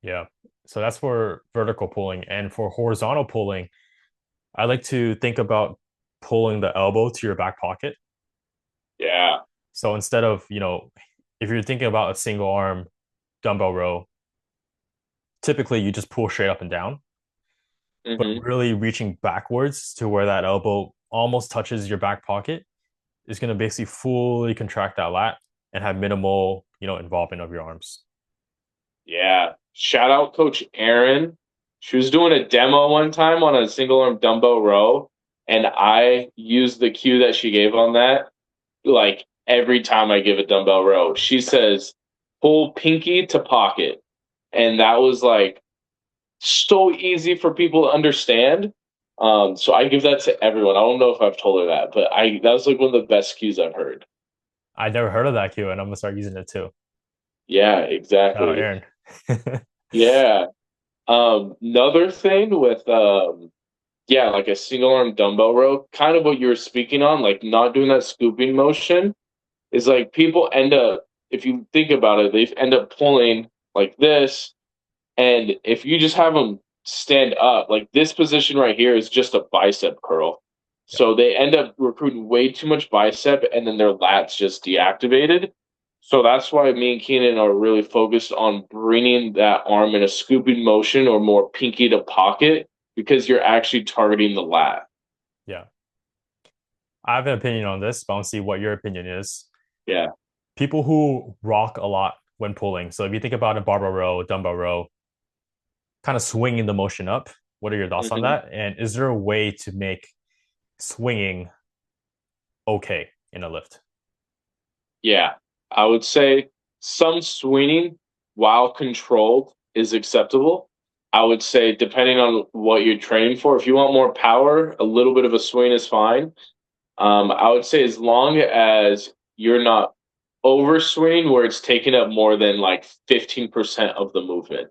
S2: Yeah. So that's for vertical pulling. And for horizontal pulling, I like to think about pulling the elbow to your back pocket.
S1: Yeah.
S2: So instead of, if you're thinking about a single arm dumbbell row, typically you just pull straight up and down, but
S1: Hmm.
S2: really reaching backwards to where that elbow almost touches your back pocket is going to basically fully contract that lat and have minimal, involvement of your arms.
S1: Yeah. Shout out Coach Aaron. She was doing a demo one time on a single arm dumbbell row, and I used the cue that she gave on that like every time I give a dumbbell row. She says, pull pinky to pocket. And that was like so easy for people to understand. So I give that to everyone. I don't know if I've told her that, but I that was like one of the best cues I've heard.
S2: I never heard of that cue, and I'm gonna start using it too.
S1: Yeah,
S2: Shout out
S1: exactly.
S2: Aaron.
S1: Yeah. Another thing with yeah, like a single arm dumbbell row, kind of what you were speaking on, like not doing that scooping motion is like people end up, if you think about it, they end up pulling like this. And if you just have them stand up, like this position right here is just a bicep curl.
S2: Yeah,
S1: So they end up recruiting way too much bicep and then their lats just deactivated. So that's why me and Keenan are really focused on bringing that arm in a scooping motion or more pinky to pocket because you're actually targeting the lat.
S2: yeah. I have an opinion on this, but I want to see what your opinion is.
S1: Yeah.
S2: People who rock a lot when pulling. So if you think about a barbell row, dumbbell row, kind of swinging the motion up. What are your thoughts on
S1: Hmm.
S2: that? And is there a way to make swinging okay in a lift?
S1: Yeah. I would say some swinging while controlled is acceptable. I would say depending on what you're training for, if you want more power, a little bit of a swing is fine. I would say as long as you're not overswinging where it's taking up more than like 15% of the movement.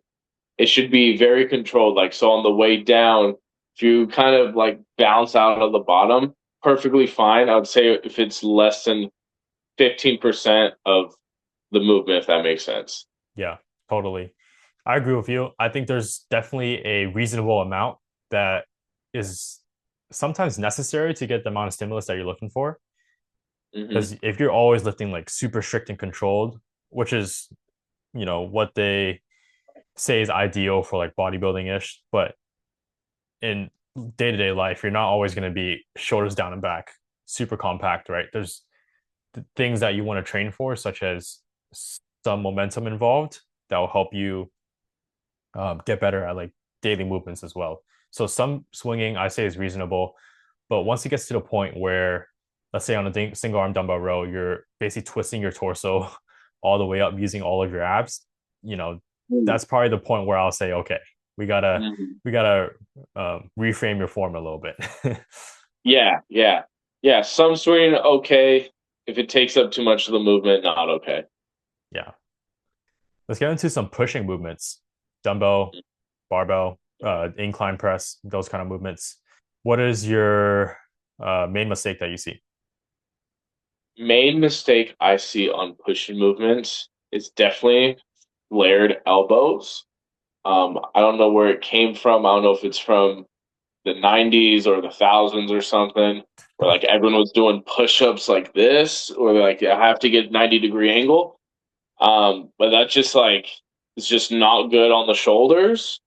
S1: It should be very controlled. Like, so on the way down, if you kind of like bounce out of the bottom, perfectly fine. I would say if it's less than 15% of the movement, if that makes sense.
S2: Yeah, totally. I agree with you. I think there's definitely a reasonable amount that is sometimes necessary to get the amount of stimulus that you're looking for.
S1: Hmm.
S2: Because if you're always lifting like super strict and controlled, which is, what they say is ideal for like bodybuilding ish, but in day to day life, you're not always going to be shoulders down and back, super compact, right? There's things that you want to train for, such as some momentum involved that will help you get better at like daily movements as well. So some swinging I say is reasonable, but once it gets to the point where, let's say on a single arm dumbbell row, you're basically twisting your torso all the way up using all of your abs, you know, that's probably the point where I'll say, okay, we gotta
S1: Hmm.
S2: we gotta reframe your form a little bit.
S1: Yeah, yeah, yeah. Some swinging okay. If it takes up too much of the movement, not okay.
S2: Yeah, let's get into some pushing movements, dumbbell, barbell, incline press, those kind of movements. What is your main mistake that you see?
S1: Main mistake I see on pushing movements is definitely flared elbows. I don't know where it came from. I don't know if it's from the 90s or the thousands or something, where like everyone was doing push-ups like this, or like I have to get 90-degree angle. But that's just like it's just not good on the shoulders.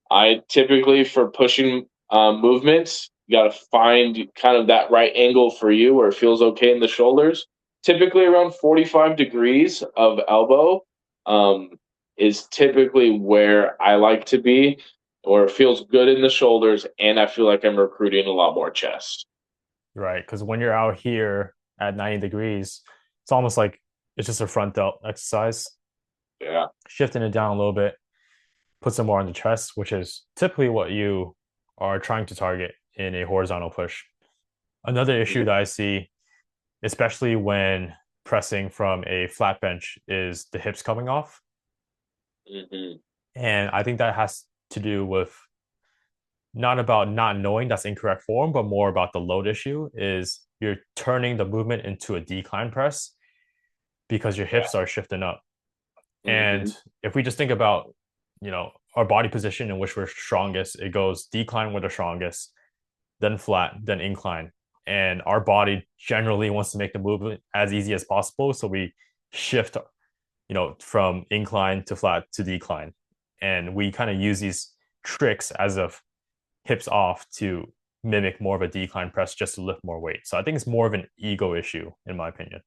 S1: I typically for pushing movements, you got to find kind of that right angle for you where it feels okay in the shoulders. Typically around 45 degrees of elbow um, is typically where I like to be, or it feels good in the shoulders, and I feel like I'm recruiting a lot more chest.
S2: Right? Because when you're out here at 90 degrees, it's almost like it's just a front delt exercise,
S1: Yeah.
S2: shifting it down a little bit, put some more on the chest, which is typically what you are trying to target in a horizontal push. Another issue that I see, especially when pressing from a flat bench, is the hips coming off.
S1: Mm-hmm.
S2: And I think that has to do with not about not knowing that's incorrect form, but more about the load issue is you're turning the movement into a decline press because your
S1: Yeah.
S2: hips are shifting up.
S1: Mm-hmm.
S2: And if we just think about, our body position in which we're strongest, it goes decline where the strongest, then flat, then incline. And our body generally wants to make the movement as easy as possible. So we shift, from incline to flat to decline. And we kind of use these tricks as of hips off to mimic more of a decline press just to lift more weight. So I think it's more of an ego issue, in my opinion.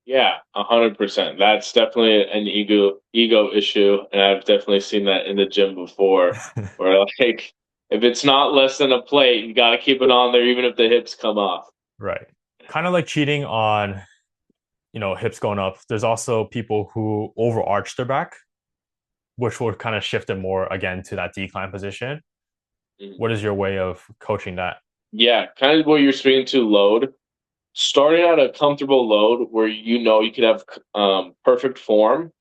S1: Yeah, 100%. That's definitely an ego issue, and I've definitely seen that in the gym before. Where like, if it's not less than a plate, you got to keep it on there, even if the hips come off.
S2: Right. Kind of like cheating on, hips going up. There's also people who overarch their back, which will kind of shift it more again to that decline position.
S1: Mhm.
S2: What is your way of coaching that?
S1: Yeah, kind of what you're speaking to. Load, starting at a comfortable load where you know you could have perfect form.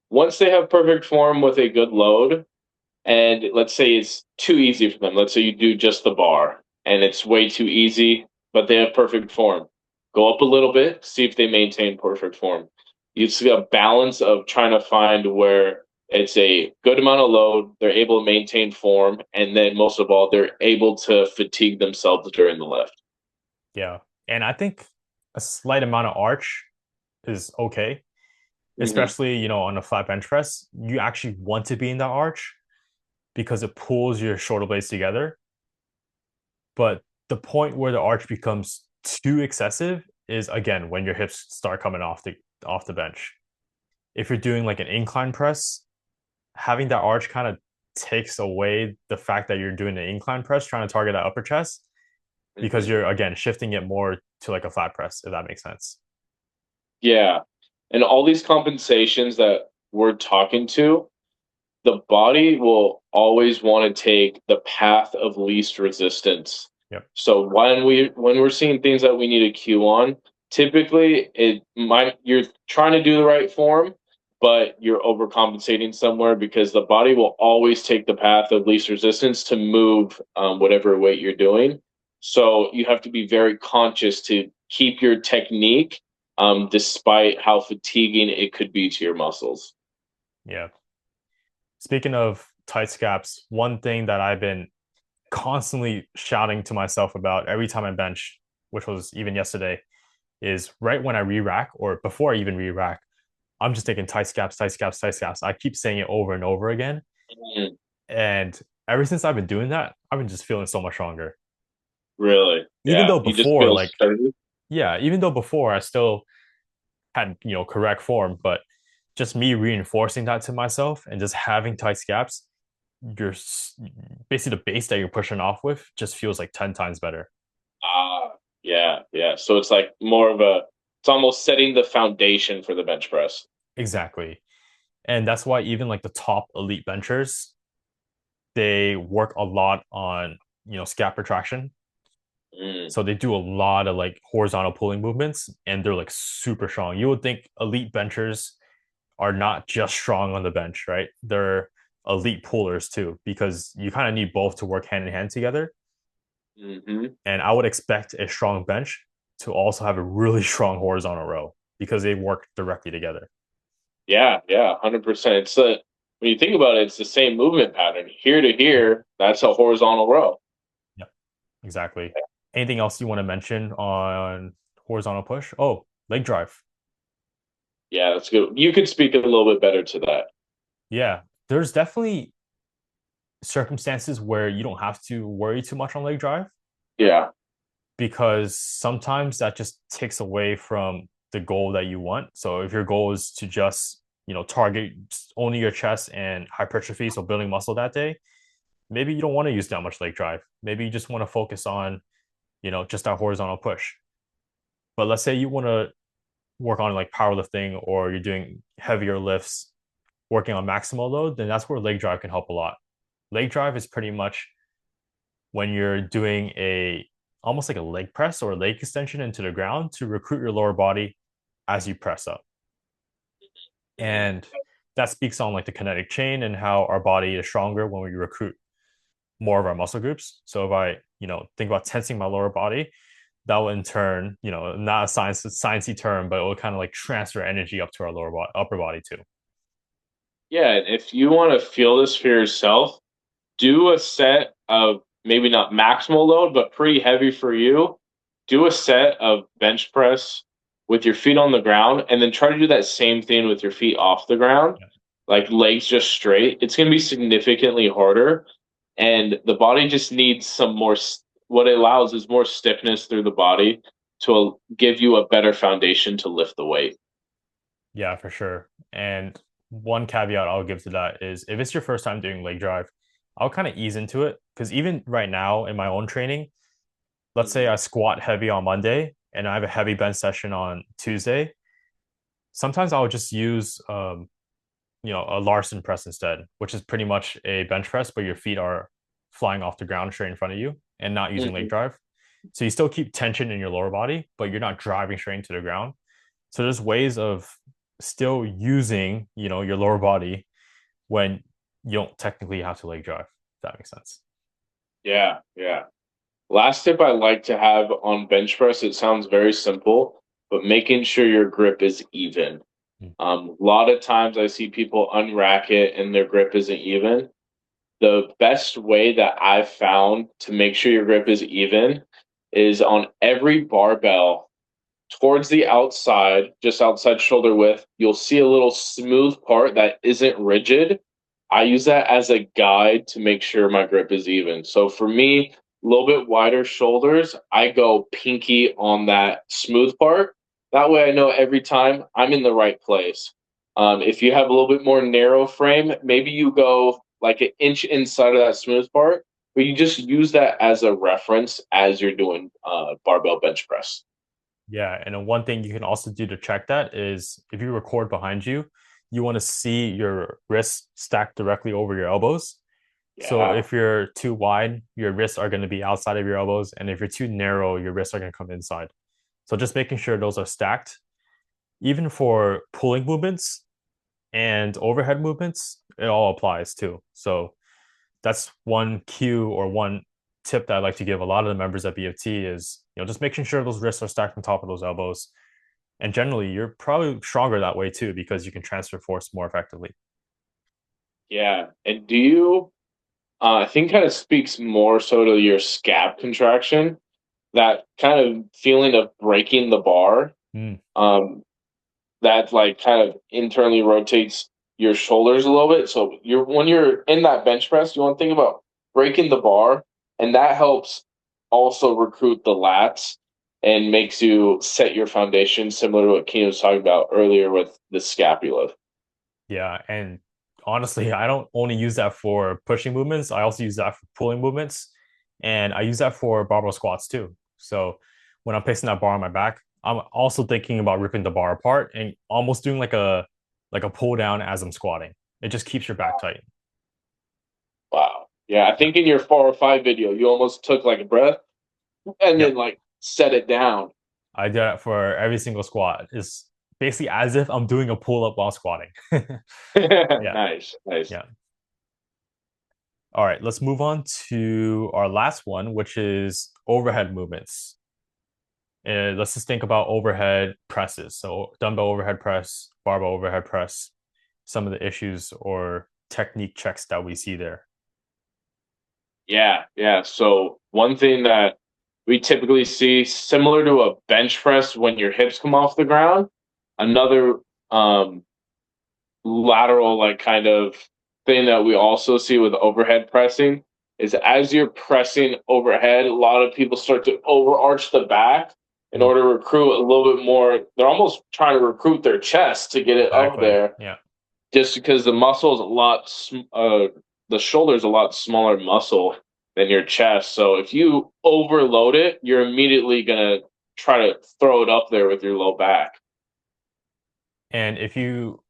S1: Once they have perfect form with a good load, and let's say it's too easy for them. Let's say you do just the bar and it's way too easy, but they have perfect form. Go up a little bit, see if they maintain perfect form. You see a balance of trying to find where it's a good amount of load, they're able to maintain form, and then most of all, they're able to fatigue themselves during the lift.
S2: Yeah. And I think a slight amount of arch is okay,
S1: Hmm.
S2: especially, on a flat bench press. You actually want to be in that arch because it pulls your shoulder blades together. But the point where the arch becomes too excessive is again when your hips start coming off the bench. If you're doing like an incline press, having that arch kind of takes away the fact that you're doing an incline press trying to target that upper chest because
S1: Hmm.
S2: you're again shifting it more to like a flat press, if that makes sense.
S1: Yeah. And all these compensations that we're talking to, the body will always want to take the path of least resistance.
S2: Yep.
S1: So when we're seeing things that we need a cue on, typically it might you're trying to do the right form, but you're overcompensating somewhere because the body will always take the path of least resistance to move whatever weight you're doing. So you have to be very conscious to keep your technique, despite how fatiguing it could be to your muscles.
S2: Yeah. Speaking of tight scaps, one thing that I've been constantly shouting to myself about every time I bench, which was even yesterday, is right when I re-rack or before I even re-rack, I'm just taking tight scaps, tight scaps, tight scaps. I keep saying it over and over again.
S1: Mm,
S2: And ever since I've been doing that, I've been just feeling so much stronger.
S1: really?
S2: Even
S1: Yeah.
S2: though
S1: You just
S2: before,
S1: feel
S2: like,
S1: sturdy.
S2: yeah, even though before I still had, correct form, but just me reinforcing that to myself and just having tight scaps, you're basically the base that you're pushing off with just feels like 10 times better.
S1: Ah, yeah, yeah. So it's like more of it's almost setting the foundation for the bench press.
S2: Exactly. And that's why even like the top elite benchers, they work a lot on, scap retraction.
S1: Mm,
S2: So they do a lot of like horizontal pulling movements and they're like super strong. You would think elite benchers are not just strong on the bench, right? They're elite pullers too, because you kind of need both to work hand in hand together.
S1: hmm.
S2: And I would expect a strong bench to also have a really strong horizontal row because they work directly together.
S1: Yeah, yeah, 100%. When you think about it, it's the same movement pattern. Here to here, that's a horizontal row.
S2: Yeah, exactly. Anything else you want to mention on horizontal push? Oh, leg drive.
S1: Yeah, that's good. You could speak a little bit better to that.
S2: Yeah, there's definitely circumstances where you don't have to worry too much on leg drive
S1: Yeah.
S2: because sometimes that just takes away from the goal that you want. So if your goal is to just, target only your chest and hypertrophy, so building muscle that day, maybe you don't want to use that much leg drive. Maybe you just want to focus on, just that horizontal push. But let's say you want to work on like powerlifting or you're doing heavier lifts, working on maximal load, then that's where leg drive can help a lot. Leg drive is pretty much when you're doing a almost like a leg press or a leg extension into the ground to recruit your lower body as you press up. And that speaks on like the kinetic chain and how our body is stronger when we recruit more of our muscle groups. So if I, think about tensing my lower body, that will in turn, not a sciencey term, but it will kind of like transfer energy up to our upper body too.
S1: Yeah, and if you want to feel this for yourself, do a set of maybe not maximal load, but pretty heavy for you. Do a set of bench press with your feet on the ground, and then try to do that same thing with your feet off the ground,
S2: Yeah.
S1: like legs just straight. It's going to be significantly harder, and the body just needs some more. What it allows is more stiffness through the body to give you a better foundation to lift the weight.
S2: Yeah, for sure. And one caveat I'll give to that is if it's your first time doing leg drive, I'll kind of ease into it because even right now in my own training, let's say
S1: Mhm.
S2: I squat heavy on Monday and I have a heavy bench session on Tuesday. Sometimes I'll just use a Larson press instead, which is pretty much a bench press, but your feet are flying off the ground straight in front of you and not using leg
S1: Mhm.
S2: drive. So you still keep tension in your lower body, but you're not driving straight into the ground. So there's ways of still using, your lower body when you don't technically have to leg drive. If that makes sense.
S1: Yeah, yeah. Last tip I like to have on bench press, it sounds very simple, but making sure your grip is even.
S2: Mm.
S1: A lot of times I see people unrack it and their grip isn't even. The best way that I've found to make sure your grip is even is on every barbell towards the outside, just outside shoulder width, you'll see a little smooth part that isn't rigid. I use that as a guide to make sure my grip is even. So for me, a little bit wider shoulders, I go pinky on that smooth part. That way I know every time I'm in the right place. If you have a little bit more narrow frame, maybe you go like an inch inside of that smooth part, but you just use that as a reference as you're doing barbell bench press.
S2: Yeah, and then one thing you can also do to check that is if you record behind you, you want to see your wrists stacked directly over your elbows. So
S1: Yeah.
S2: if you're too wide, your wrists are going to be outside of your elbows, and if you're too narrow, your wrists are going to come inside. So just making sure those are stacked, even for pulling movements and overhead movements, it all applies too. So that's one cue or one tip that I like to give a lot of the members at BFT is, just making sure those wrists are stacked on top of those elbows. And generally, you're probably stronger that way too because you can transfer force more effectively.
S1: Yeah. And do you, I think kind of speaks more so to your scap contraction, that kind of feeling of breaking the bar,
S2: Mm,
S1: um, that like kind of internally rotates your shoulders a little bit. So when you're in that bench press, you want to think about breaking the bar, and that helps also recruit the lats and makes you set your foundation similar to what Keenan was talking about earlier with the scapula.
S2: yeah, and honestly, I don't only use that for pushing movements. I also use that for pulling movements, and I use that for barbell squats too. So when I'm placing that bar on my back, I'm also thinking about ripping the bar apart and almost doing like a pull down as I'm squatting. It just keeps your back tight.
S1: Wow. Yeah, I
S2: Yeah.
S1: think in your 4 or 5 video, you almost took like a breath and
S2: Yep.
S1: then like set it down.
S2: I do that for every single squat. It's basically as if I'm doing a pull up while squatting. Yeah.
S1: Nice, nice.
S2: Yeah. All right, let's move on to our last one, which is overhead movements. And let's just think about overhead presses. So, dumbbell overhead press, barbell overhead press, some of the issues or technique checks that we see there.
S1: Yeah, yeah. So one thing that we typically see, similar to a bench press when your hips come off the ground, another um, lateral like kind of thing that we also see with overhead pressing is as you're pressing overhead, a lot of people start to overarch the back in
S2: Mm,
S1: order to recruit a little bit more. They're almost trying to recruit their chest to get it up
S2: exactly.
S1: there,
S2: Yeah.
S1: just because the muscle is the shoulder is a lot smaller muscle than your chest. So if you overload it, you're immediately gonna try to throw it up there with your low back.
S2: And if you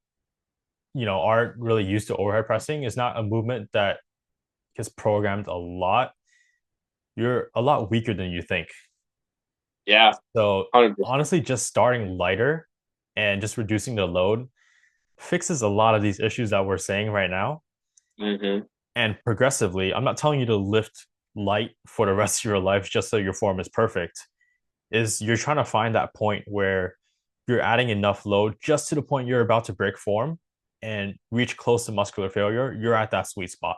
S2: aren't really used to overhead pressing, it's not a movement that gets programmed a lot. You're a lot weaker than you think.
S1: Yeah,
S2: So
S1: 100%.
S2: honestly, just starting lighter and just reducing the load fixes a lot of these issues that we're saying right now.
S1: Hmm.
S2: And progressively, I'm not telling you to lift light for the rest of your life just so your form is perfect. Is you're trying to find that point where you're adding enough load just to the point you're about to break form and reach close to muscular failure. You're at that sweet spot.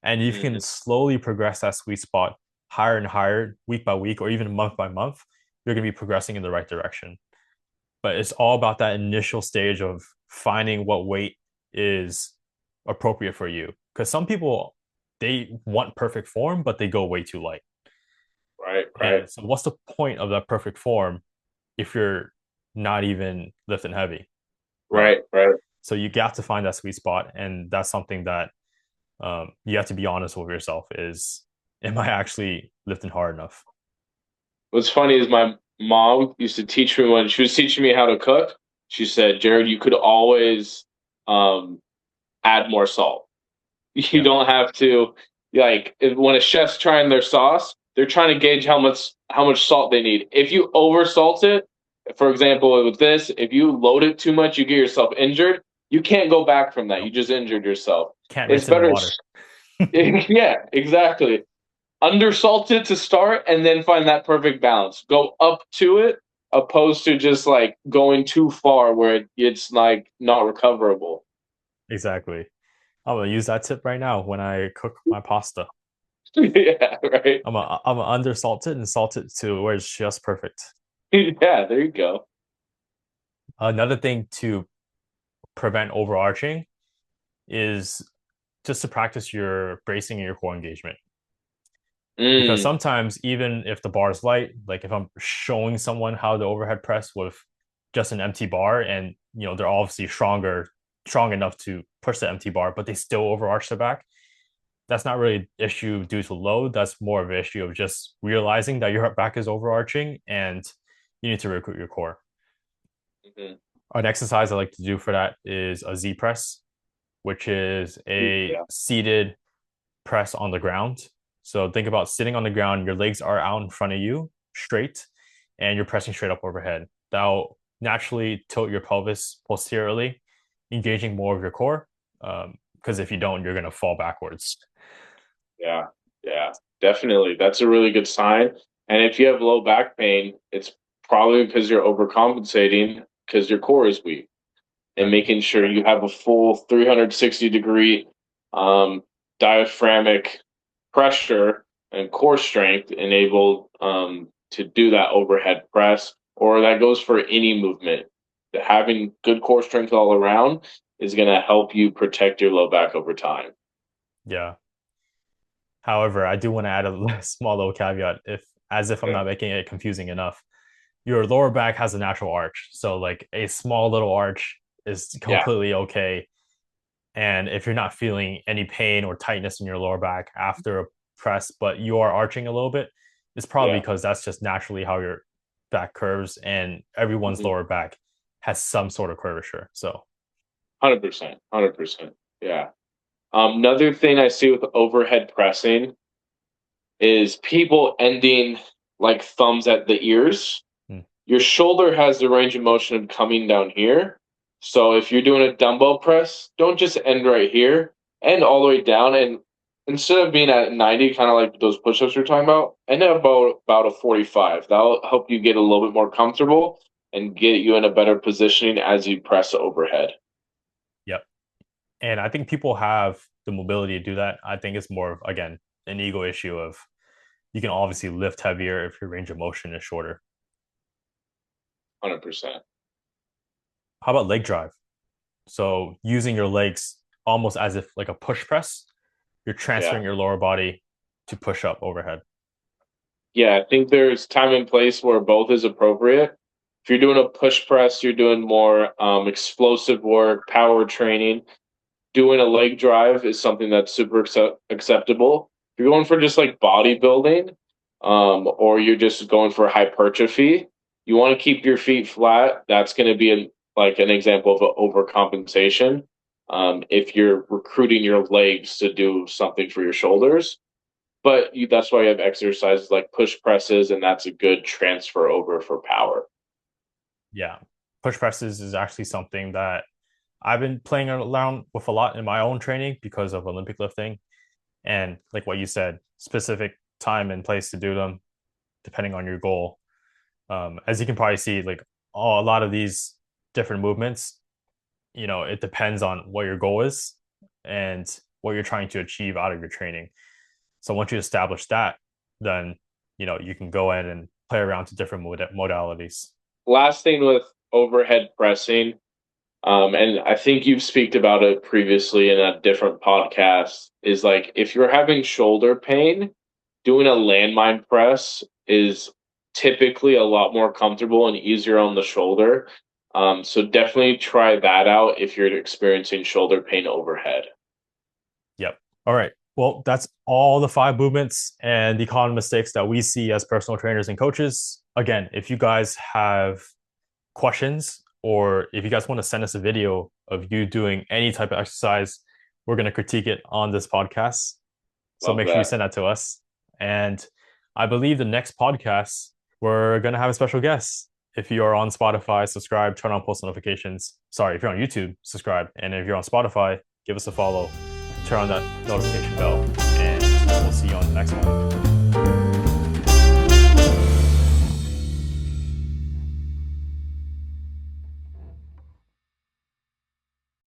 S2: And you can
S1: Hmm.
S2: slowly progress that sweet spot higher and higher, week by week, or even month by month. You're going to be progressing in the right direction. But it's all about that initial stage of finding what weight is appropriate for you. Because some people, they want perfect form, but they go way too light.
S1: Right, right,
S2: And so, what's the point of that perfect form if you're not even lifting heavy, right?
S1: right, right.
S2: So you got to find that sweet spot, and that's something that you have to be honest with yourself: is am I actually lifting hard enough?
S1: What's funny is my mom used to teach me when she was teaching me how to cook. She said, "Jared, you could always um, add more salt. You
S2: Yeah,
S1: don't have to when a chef's trying their sauce, they're trying to gauge how much salt they need. If you oversalt it, for example, with this, if you load it too much, you get yourself injured. You can't go back from that. You
S2: nope,
S1: just injured yourself.
S2: can't
S1: It's
S2: rinse it in
S1: better.
S2: water.
S1: Yeah, exactly. Undersalt it to start, and then find that perfect balance. Go up to it, opposed to just like going too far where it's like not recoverable.
S2: Exactly. I'm gonna use that tip right now when I cook my pasta.
S1: Yeah, right.
S2: I'm gonna undersalt it and salt it to where it's just perfect.
S1: Yeah, there you go.
S2: Another thing to prevent overarching is just to practice your bracing and your core engagement. Because
S1: Mm,
S2: sometimes even if the bar is light, like if I'm showing someone how to overhead press with just an empty bar, and they're obviously strong enough to push the empty bar, but they still overarch the back. That's not really an issue due to load. That's more of an issue of just realizing that your back is overarching and you need to recruit your core.
S1: mhm.
S2: An exercise I like to do for that is a Z press, which is a
S1: Yeah.
S2: seated press on the ground. So think about sitting on the ground, your legs are out in front of you, straight, and you're pressing straight up overhead. That'll naturally tilt your pelvis posteriorly, engaging more of your core. Because if you don't, you're going to fall backwards.
S1: Yeah, yeah, definitely. That's a really good sign. And if you have low back pain, it's probably because you're overcompensating because your core is weak and
S2: Exactly.
S1: making sure you have a full 360-degree um, diaphragmic pressure and core strength enabled to do that overhead press, or that goes for any movement. Having good core strength all around is going to help you protect your low back over time.
S2: Yeah. However, I do want to add a small little caveat, if as if I'm
S1: Okay.
S2: not making it confusing enough. Your lower back has a natural arch, so like a small little arch is
S1: Yeah.
S2: completely okay. And if you're not feeling any pain or tightness in your lower back after a press, but you are arching a little bit, it's probably
S1: Yeah.
S2: because that's just naturally how your back curves, and everyone's
S1: Mhm.
S2: lower back has some sort of curvature. So
S1: 100%. 100%. Yeah. Another thing I see with overhead pressing is people ending like thumbs at the ears.
S2: hmm,
S1: Your shoulder has the range of motion of coming down here. So if you're doing a dumbbell press, don't just end right here, end all the way down. And instead of being at 90, kind of like those push-ups you're talking about, end at about a 45. That'll help you get a little bit more comfortable and get you in a better positioning as you press overhead.
S2: yep. And I think people have the mobility to do that. I think it's more of, again, an ego issue of you can obviously lift heavier if your range of motion is shorter.
S1: 100%.
S2: How about leg drive? So using your legs almost as if like a push press, you're
S1: Yeah.
S2: transferring your lower body to push up overhead.
S1: Yeah, I think there's time and place where both is appropriate. If you're doing a push press, you're doing more explosive work, power training. Doing a leg drive is something that's super acceptable. If you're going for just like bodybuilding, or you're just going for hypertrophy, you want to keep your feet flat. That's going to be like an example of an overcompensation. If you're recruiting your legs to do something for your shoulders, but that's why you have exercises like push presses, and that's a good transfer over for power.
S2: Yeah. Push presses is actually something that I've been playing around with a lot in my own training because of Olympic lifting. And like what you said, specific time and place to do them, depending on your goal. As you can probably see, like a lot of these different movements, it depends on what your goal is and what you're trying to achieve out of your training. So once you establish that, then you can go in and play around to different modalities.
S1: Last thing with overhead pressing, and I think you've speaked about it previously in a different podcast, is like if you're having shoulder pain, doing a landmine press is typically a lot more comfortable and easier on the shoulder. So definitely try that out if you're experiencing shoulder pain overhead.
S2: Yep. All right. Well, that's all the 5 movements and the common mistakes that we see as personal trainers and coaches. Again, if you guys have questions or if you guys want to send us a video of you doing any type of exercise, we're going to critique it on this podcast. So
S1: Love
S2: make sure you
S1: that.
S2: send that to us. And I believe the next podcast, we're going to have a special guest. If you are on Spotify, subscribe, turn on post notifications. Sorry, if you're on YouTube, subscribe. And if you're on Spotify, give us a follow, turn on that notification bell, and we'll see you on the next one.